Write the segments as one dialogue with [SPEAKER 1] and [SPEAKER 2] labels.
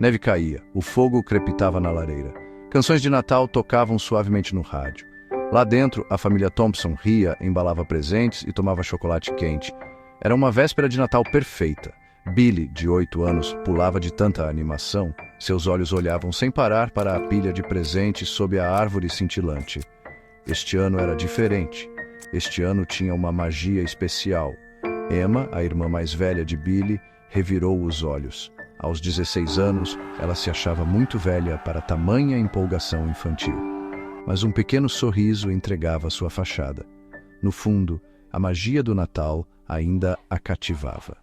[SPEAKER 1] Neve caía, o fogo crepitava na lareira. Canções de Natal tocavam suavemente no rádio. Lá dentro, a família Thompson ria, embalava presentes e tomava chocolate quente. Era uma véspera de Natal perfeita. Billy, de 8 anos, pulava de tanta animação. Seus olhos olhavam sem parar para a pilha de presentes sob a árvore cintilante. Este ano era diferente. Este ano tinha uma magia especial. Emma, a irmã mais velha de Billy, revirou os olhos. Aos 16 anos, ela se achava muito velha para tamanha empolgação infantil. Mas um pequeno sorriso entregava sua fachada. No fundo, a magia do Natal ainda a cativava.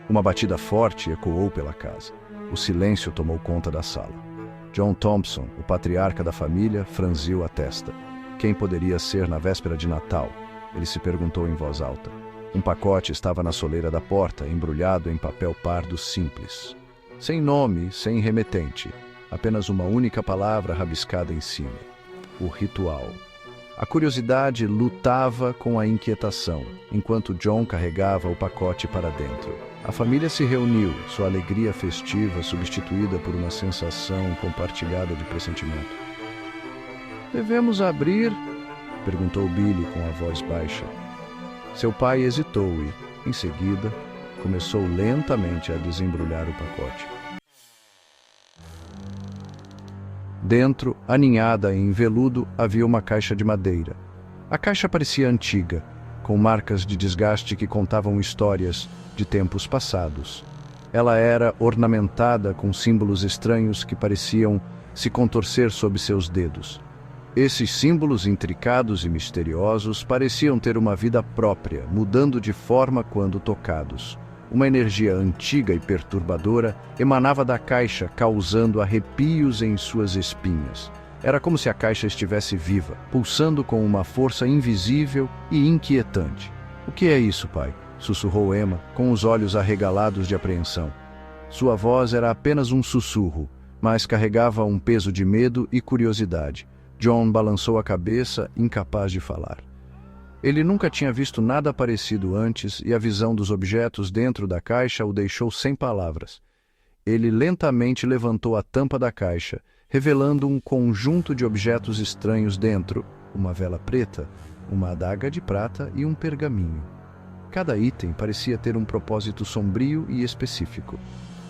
[SPEAKER 1] Uma batida forte ecoou pela casa. O silêncio tomou conta da sala. John Thompson, o patriarca da família, franziu a testa. Quem poderia ser na véspera de Natal? Ele se perguntou em voz alta. Um pacote estava na soleira da porta, embrulhado em papel pardo simples. Sem nome, sem remetente. Apenas uma única palavra rabiscada em cima. O ritual. A curiosidade lutava com a inquietação, enquanto John carregava o pacote para dentro. A família se reuniu, sua alegria festiva substituída por uma sensação compartilhada de pressentimento. "Devemos abrir?" perguntou Billy com a voz baixa. Seu pai hesitou e, em seguida, começou lentamente a desembrulhar o pacote. Dentro, aninhada em veludo, havia uma caixa de madeira. A caixa parecia antiga, com marcas de desgaste que contavam histórias de tempos passados. Ela era ornamentada com símbolos estranhos que pareciam se contorcer sob seus dedos. Esses símbolos intricados e misteriosos pareciam ter uma vida própria, mudando de forma quando tocados. Uma energia antiga e perturbadora emanava da caixa, causando arrepios em suas espinhas. Era como se a caixa estivesse viva, pulsando com uma força invisível e inquietante. "O que é isso, pai?" sussurrou Emma, com os olhos arregalados de apreensão. Sua voz era apenas um sussurro, mas carregava um peso de medo e curiosidade. John balançou a cabeça, incapaz de falar. Ele nunca tinha visto nada parecido antes e a visão dos objetos dentro da caixa o deixou sem palavras. Ele lentamente levantou a tampa da caixa, revelando um conjunto de objetos estranhos dentro: uma vela preta, uma adaga de prata e um pergaminho. Cada item parecia ter um propósito sombrio e específico.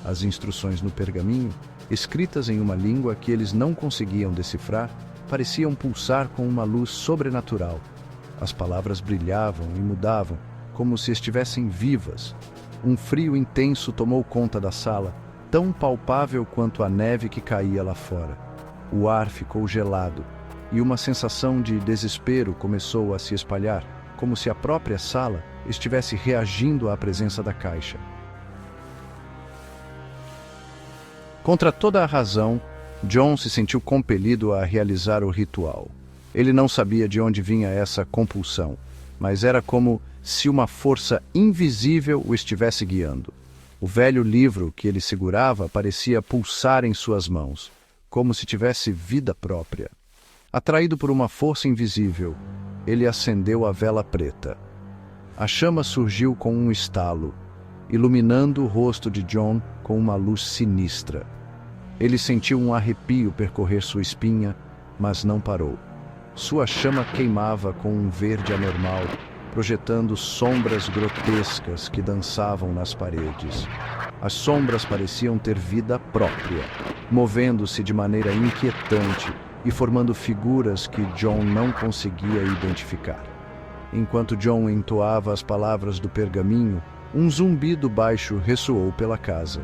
[SPEAKER 1] As instruções no pergaminho, escritas em uma língua que eles não conseguiam decifrar, pareciam pulsar com uma luz sobrenatural. As palavras brilhavam e mudavam, como se estivessem vivas. Um frio intenso tomou conta da sala, tão palpável quanto a neve que caía lá fora. O ar ficou gelado, e uma sensação de desespero começou a se espalhar, como se a própria sala estivesse reagindo à presença da caixa. Contra toda a razão, John se sentiu compelido a realizar o ritual. Ele não sabia de onde vinha essa compulsão, mas era como se uma força invisível o estivesse guiando. O velho livro que ele segurava parecia pulsar em suas mãos, como se tivesse vida própria. Atraído por uma força invisível, ele acendeu a vela preta. A chama surgiu com um estalo, iluminando o rosto de John com uma luz sinistra. Ele sentiu um arrepio percorrer sua espinha, mas não parou. Sua chama queimava com um verde anormal, projetando sombras grotescas que dançavam nas paredes. As sombras pareciam ter vida própria, movendo-se de maneira inquietante e formando figuras que John não conseguia identificar. Enquanto John entoava as palavras do pergaminho, um zumbido baixo ressoou pela casa.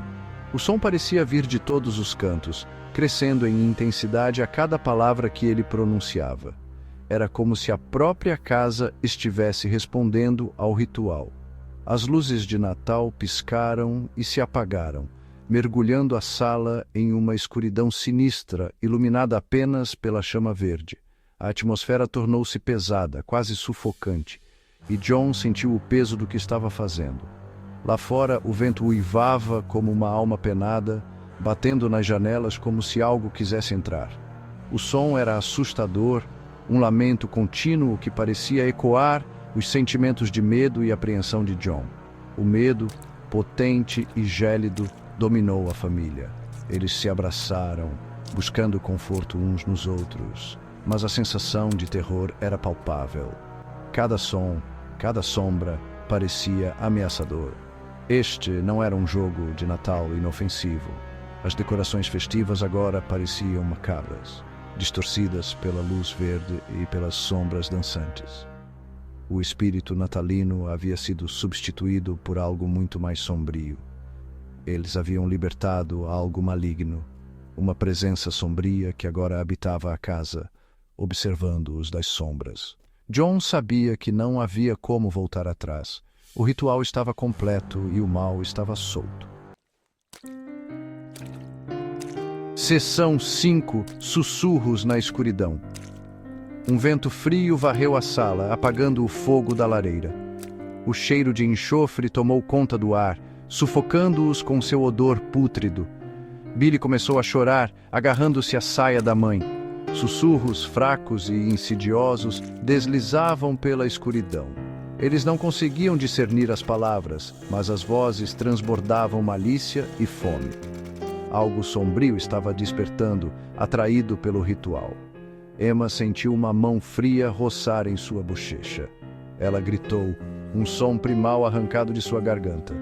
[SPEAKER 1] O som parecia vir de todos os cantos, crescendo em intensidade a cada palavra que ele pronunciava. Era como se a própria casa estivesse respondendo ao ritual. As luzes de Natal piscaram e se apagaram, mergulhando a sala em uma escuridão sinistra, iluminada apenas pela chama verde. A atmosfera tornou-se pesada, quase sufocante, e John sentiu o peso do que estava fazendo. Lá fora, o vento uivava como uma alma penada, batendo nas janelas como se algo quisesse entrar. O som era assustador, um lamento contínuo que parecia ecoar os sentimentos de medo e apreensão de John. O medo, potente e gélido, dominou a família. Eles se abraçaram, buscando conforto uns nos outros, mas a sensação de terror era palpável. Cada som, cada sombra parecia ameaçador. Este não era um jogo de Natal inofensivo. As decorações festivas agora pareciam macabras, distorcidas pela luz verde e pelas sombras dançantes. O espírito natalino havia sido substituído por algo muito mais sombrio. Eles haviam libertado algo maligno, uma presença sombria que agora habitava a casa, observando-os das sombras. John sabia que não havia como voltar atrás. O ritual estava completo e o mal estava solto. Seção 5. Sussurros na escuridão. Um vento frio varreu a sala, apagando o fogo da lareira. O cheiro de enxofre tomou conta do ar, sufocando-os com seu odor pútrido. Billy começou a chorar, agarrando-se à saia da mãe. Sussurros fracos e insidiosos deslizavam pela escuridão. Eles não conseguiam discernir as palavras, mas as vozes transbordavam malícia e fome. Algo sombrio estava despertando, atraído pelo ritual. Emma sentiu uma mão fria roçar em sua bochecha. Ela gritou, um som primal arrancado de sua garganta.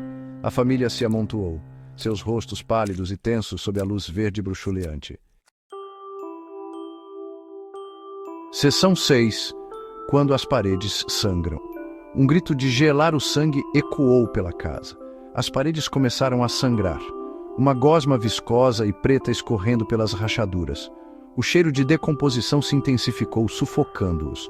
[SPEAKER 1] A família se amontoou, seus rostos pálidos e tensos sob a luz verde bruxuleante. Seção 6. Quando as paredes sangram. Um grito de gelar o sangue ecoou pela casa. As paredes começaram a sangrar. Uma gosma viscosa e preta escorrendo pelas rachaduras. O cheiro de decomposição se intensificou, sufocando-os.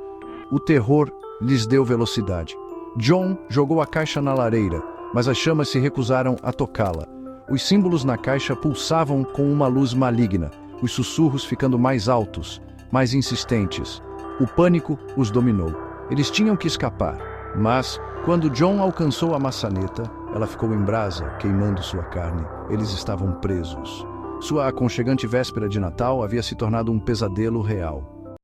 [SPEAKER 1] O terror lhes deu velocidade. John jogou a caixa na lareira, mas as chamas se recusaram a tocá-la. Os símbolos na caixa pulsavam com uma luz maligna, os sussurros ficando mais altos, mais insistentes. O pânico os dominou. Eles tinham que escapar, mas, quando John alcançou a maçaneta, ela ficou em brasa, queimando sua carne. Eles estavam presos. Sua aconchegante véspera de Natal havia se tornado um pesadelo real.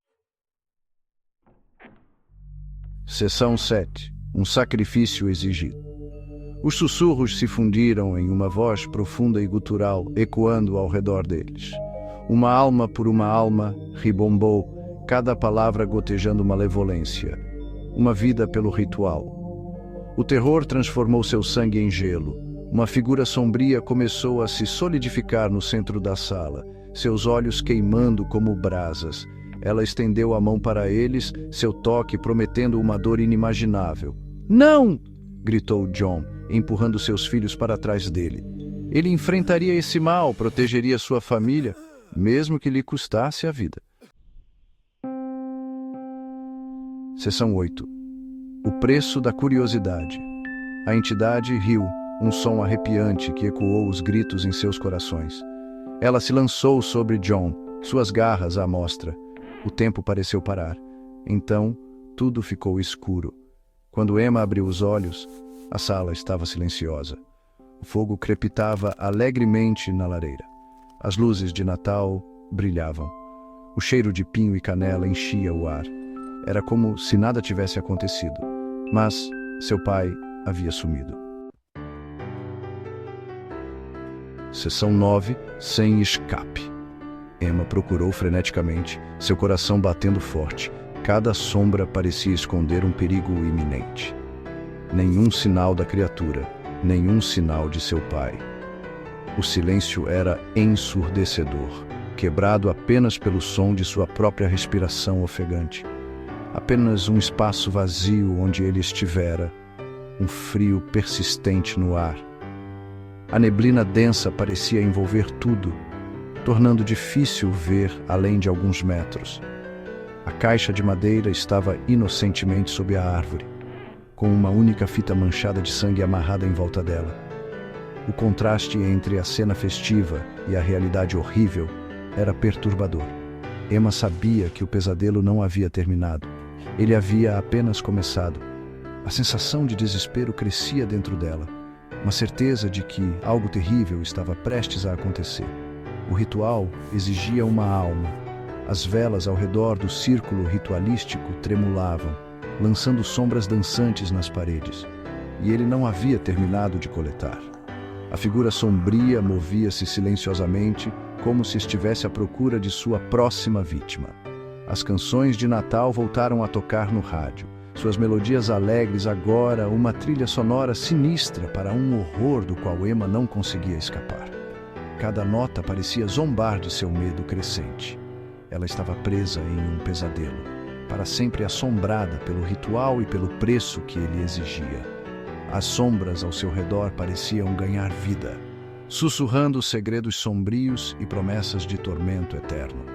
[SPEAKER 1] Seção 7. Um sacrifício exigido. Os sussurros se fundiram em uma voz profunda e gutural, ecoando ao redor deles. Uma alma por uma alma ribombou, cada palavra gotejando malevolência. Uma vida pelo ritual. O terror transformou seu sangue em gelo. Uma figura sombria começou a se solidificar no centro da sala, seus olhos queimando como brasas. Ela estendeu a mão para eles, seu toque prometendo uma dor inimaginável. "Não!" gritou John, empurrando seus filhos para trás dele. Ele enfrentaria esse mal, protegeria sua família, mesmo que lhe custasse a vida. Seção 8. O preço da curiosidade. A entidade riu, um som arrepiante que ecoou os gritos em seus corações. Ela se lançou sobre John, suas garras à mostra. O tempo pareceu parar. Então, tudo ficou escuro. Quando Emma abriu os olhos, a sala estava silenciosa. O fogo crepitava alegremente na lareira. As luzes de Natal brilhavam. O cheiro de pinho e canela enchia o ar. Era como se nada tivesse acontecido. Mas seu pai havia sumido. Seção 9. Sem escape. Emma procurou freneticamente, seu coração batendo forte. Cada sombra parecia esconder um perigo iminente. Nenhum sinal da criatura, nenhum sinal de seu pai. O silêncio era ensurdecedor, quebrado apenas pelo som de sua própria respiração ofegante. Apenas um espaço vazio onde ele estivera, um frio persistente no ar. A neblina densa parecia envolver tudo, tornando difícil ver além de alguns metros. A caixa de madeira estava inocentemente sob a árvore, com uma única fita manchada de sangue amarrada em volta dela. O contraste entre a cena festiva e a realidade horrível era perturbador. Emma sabia que o pesadelo não havia terminado. Ele havia apenas começado. A sensação de desespero crescia dentro dela, uma certeza de que algo terrível estava prestes a acontecer. O ritual exigia uma alma. As velas ao redor do círculo ritualístico tremulavam, lançando sombras dançantes nas paredes. e ele não havia terminado de coletar. A figura sombria movia-se silenciosamente, como se estivesse à procura de sua próxima vítima. As canções de Natal voltaram a tocar no rádio. Suas melodias alegres agora, uma trilha sonora sinistra para um horror do qual Emma não conseguia escapar. Cada nota parecia zombar de seu medo crescente. Ela estava presa em um pesadelo, para sempre assombrada pelo ritual e pelo preço que ele exigia. As sombras ao seu redor pareciam ganhar vida, sussurrando segredos sombrios e promessas de tormento eterno.